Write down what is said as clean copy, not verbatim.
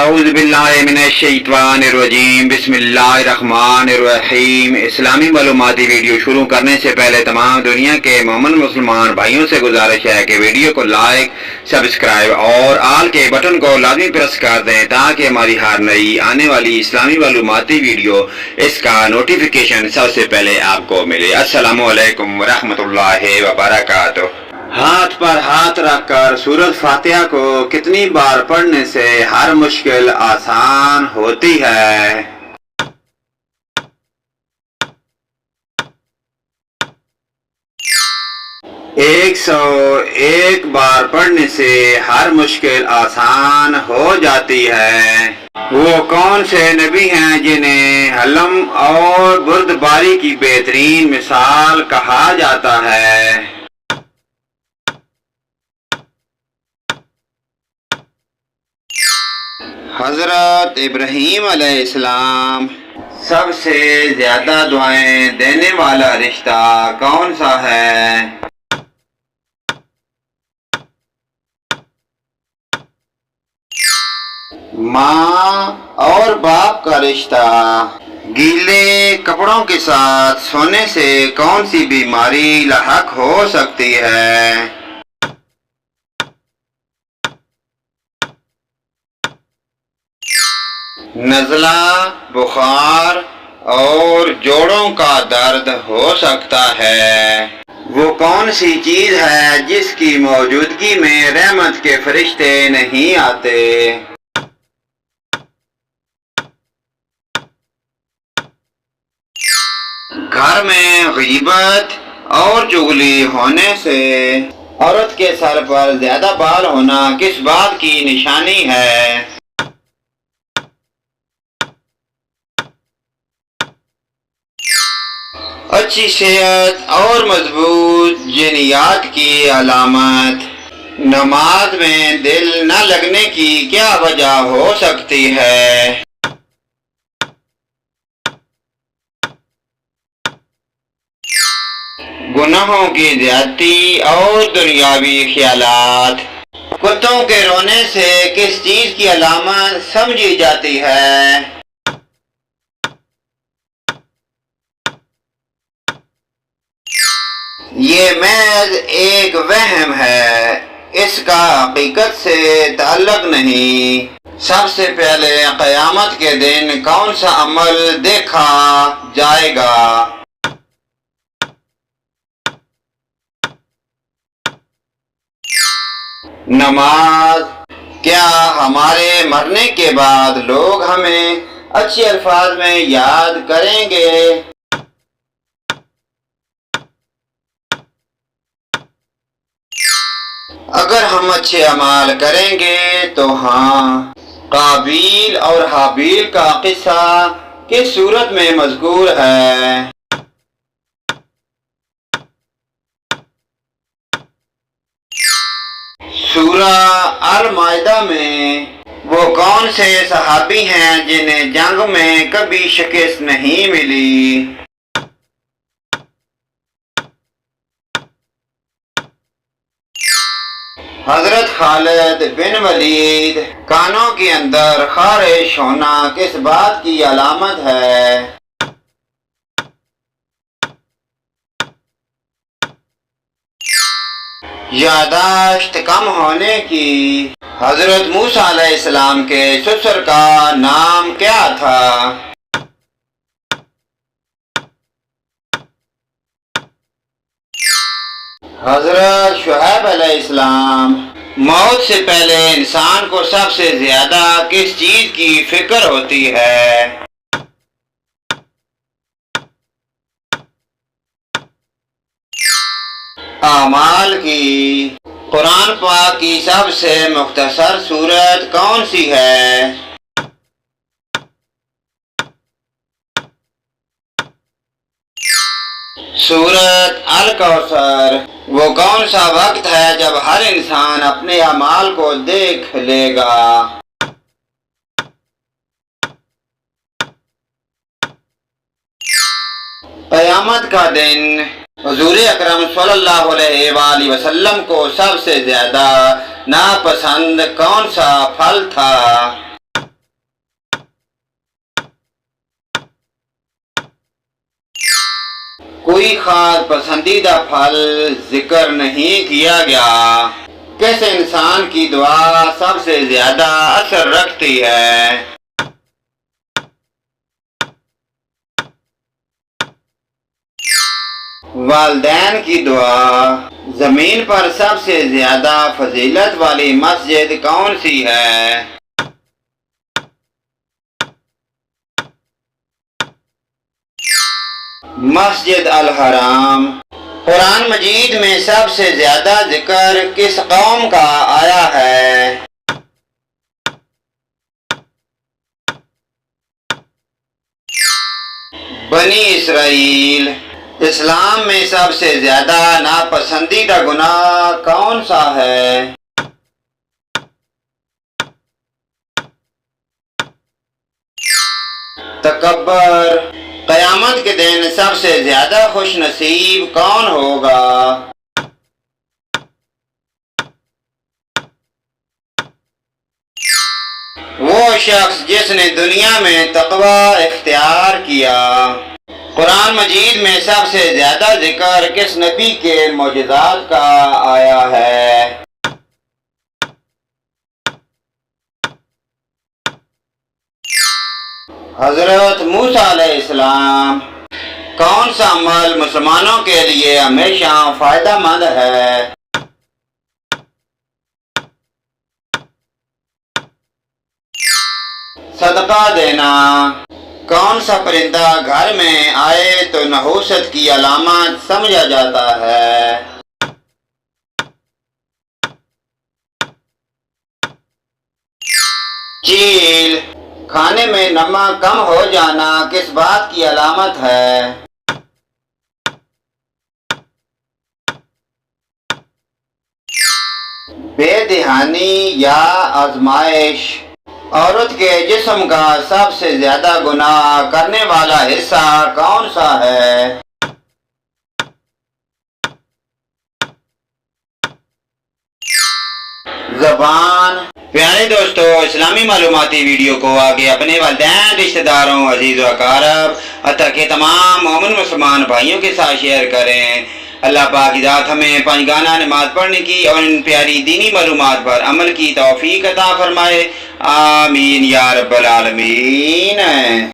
اعوذ باللہ من الشیطان الرجیم بسم اللہ الرحمن الرحیم۔ اسلامی معلوماتی ویڈیو شروع کرنے سے پہلے تمام دنیا کے مومن مسلمان بھائیوں سے گزارش ہے کہ ویڈیو کو لائک، سبسکرائب اور آل کے بٹن کو لازمی پریس کر دیں تاکہ ہماری ہر نئی آنے والی اسلامی معلوماتی ویڈیو اس کا نوٹیفیکیشن سب سے پہلے آپ کو ملے۔ السلام علیکم ورحمۃ اللہ وبرکاتہ۔ ہاتھ پر ہاتھ رکھ کر سورۃ فاتحہ کو کتنی بار پڑھنے سے ہر مشکل آسان ہوتی ہے؟ 101 بار پڑھنے سے ہر مشکل آسان ہو جاتی ہے۔ وہ کون سے نبی ہیں جنہیں حلم اور بردباری کی بہترین مثال کہا جاتا ہے؟ حضرت ابراہیم علیہ السلام۔ سب سے زیادہ دعائیں دینے والا رشتہ کون سا ہے؟ ماں اور باپ کا رشتہ۔ گیلے کپڑوں کے ساتھ سونے سے کون سی بیماری لاحق ہو سکتی ہے؟ نزلہ، بخار اور جوڑوں کا درد ہو سکتا ہے۔ وہ کون سی چیز ہے جس کی موجودگی میں رحمت کے فرشتے نہیں آتے؟ گھر میں غیبت اور چغلی ہونے سے عورت کے سر پر زیادہ بال ہونا کس بات کی نشانی ہے؟ اچھی صحت اور مضبوط جینیات کی علامت۔ نماز میں دل نہ لگنے کی کیا وجہ ہو سکتی ہے؟ گناہوں کی زیادتی اور دنیاوی خیالات۔ کتوں کے رونے سے کس چیز کی علامت سمجھی جاتی ہے؟ یہ محض ایک وہم ہے، اس کا حقیقت سے تعلق نہیں۔ سب سے پہلے قیامت کے دن کون سا عمل دیکھا جائے گا؟ نماز۔ کیا ہمارے مرنے کے بعد لوگ ہمیں اچھے الفاظ میں یاد کریں گے؟ اگر ہم اچھے اعمال کریں گے تو ہاں۔ قابیل اور حابیل کا قصہ کس صورت میں مذکور ہے؟ سورہ المائدہ میں۔ وہ کون سے صحابی ہیں جنہیں جنگ میں کبھی شکست نہیں ملی؟ حضرت خالد بن ولید۔ کانوں کے اندر خارش ہونا کس بات کی علامت ہے؟ یادداشت کم ہونے کی۔ حضرت موسیٰ علیہ السلام کے سسر کا نام کیا تھا؟ حضرت شعیب علیہ السلام۔ موت سے پہلے انسان کو سب سے زیادہ کس چیز کی فکر ہوتی ہے؟ اعمال کی۔ قرآن پاک کی سب سے مختصر سورت کون سی ہے؟ سورۃ الکوثر۔ وہ کون سا وقت ہے جب ہر انسان اپنے اعمال کو دیکھ لے گا؟ قیامت کا دن۔ حضور اکرم صلی اللہ علیہ وآلہ وسلم کو سب سے زیادہ ناپسند کون سا پھل تھا؟ کوئی خاص پسندیدہ پھل ذکر نہیں کیا گیا۔ کس انسان کی دعا سب سے زیادہ اثر رکھتی ہے؟ والدین کی دعا۔ زمین پر سب سے زیادہ فضیلت والی مسجد کون سی ہے؟ مسجد الحرام۔ قرآن مجید میں سب سے زیادہ ذکر کس قوم کا آیا ہے؟ بنی اسرائیل۔ اسلام میں سب سے زیادہ ناپسندیدہ گناہ کون سا ہے؟ تکبر۔ قیامت کے دن سب سے زیادہ خوش نصیب کون ہوگا؟ وہ شخص جس نے دنیا میں تقوی اختیار کیا۔ قرآن مجید میں سب سے زیادہ ذکر کس نبی کے معجزات کا آیا ہے؟ حضرت موسیٰ علیہ السلام۔ کون سا عمل مسلمانوں کے لیے ہمیشہ فائدہ مند ہے؟ صدقہ دینا۔ کون سا پرندہ گھر میں آئے تو نحوست کی علامت سمجھا جاتا ہے؟ چیل۔ کھانے میں نمک کم ہو جانا کس بات کی علامت ہے؟ بے دہانی یا آزمائش۔ عورت کے جسم کا سب سے زیادہ گناہ کرنے والا حصہ کون سا ہے؟ زبان۔ پیارے دوستو، اسلامی معلوماتی ویڈیو کو آگے اپنے والدین، رشتہ داروں، عزیز و اقارب حتیٰ کہ تمام مومن مسلمان بھائیوں کے ساتھ شیئر کریں۔ اللہ پاک کی ذات ہمیں پنجگانہ نماز پڑھنے کی اور ان پیاری دینی معلومات پر عمل کی توفیق عطا فرمائے۔ آمین یا رب العالمین۔